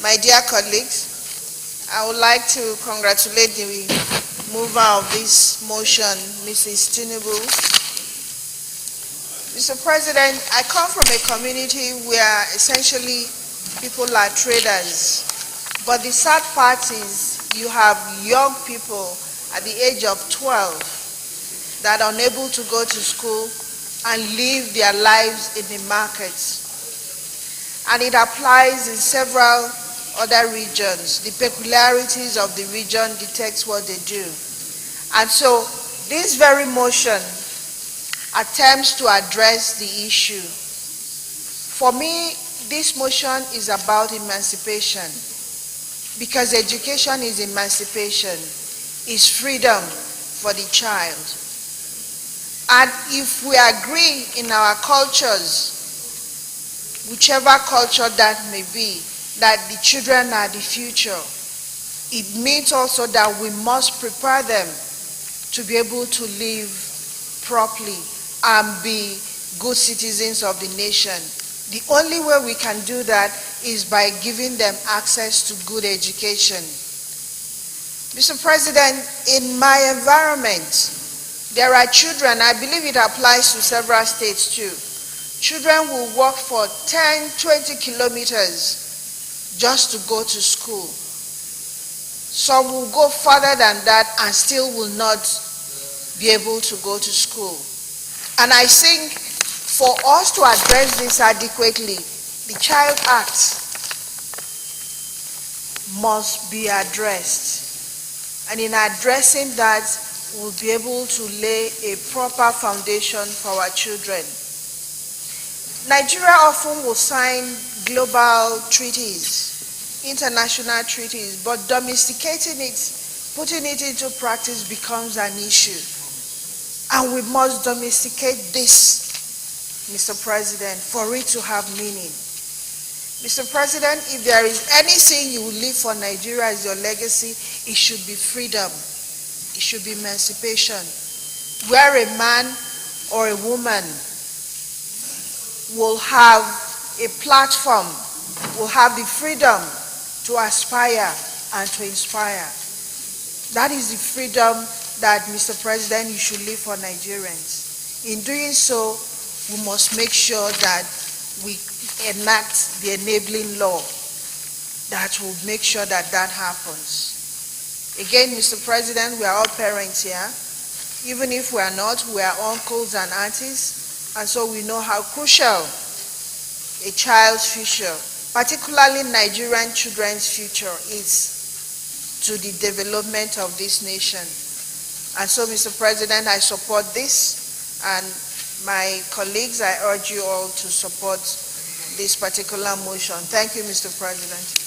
My dear colleagues, I would like to congratulate the mover of this motion, Mrs. Tinubu. Mr. President, I come from a community where essentially people are traders, but the sad part is you have young people at the age of 12 that are unable to go to school and live their lives in the markets. And it applies in several other regions. The peculiarities of the region dictates what they do. And so this very motion attempts to address the issue. For me, this motion is about emancipation, because education is emancipation, is freedom for the child. And if we agree in our cultures, whichever culture that may be, that the children are the future, it means also that we must prepare them to be able to live properly and be good citizens of the nation. The only way we can do that is by giving them access to good education. Mr. President, in my environment, there are children, I believe it applies to several states too. Children will walk for 10, 20 kilometers just to go to school. Some will go further than that and still will not be able to go to school. And I think for us to address this adequately, the Child Act must be addressed. And in addressing that, we'll be able to lay a proper foundation for our children. Nigeria often will sign global treaties, international treaties, but domesticating it, putting it into practice becomes an issue. And we must domesticate this, Mr. President, for it to have meaning. Mr. President, if there is anything you will leave for Nigeria as your legacy, it should be freedom. It should be emancipation, where a man or a woman will have a platform, will have the freedom to aspire and to inspire. That is the freedom that, Mr. President, you should leave for Nigerians. In doing so, we must make sure that we enact the enabling law that will make sure that that happens. Again, Mr. President, we are all parents here. Even if we are not, we are uncles and aunties, and so we know how crucial a child's future, particularly Nigerian children's future, is to the development of this nation. And so, Mr. President, I support this, and my colleagues, I urge you all to support this particular motion. Thank you, Mr. President.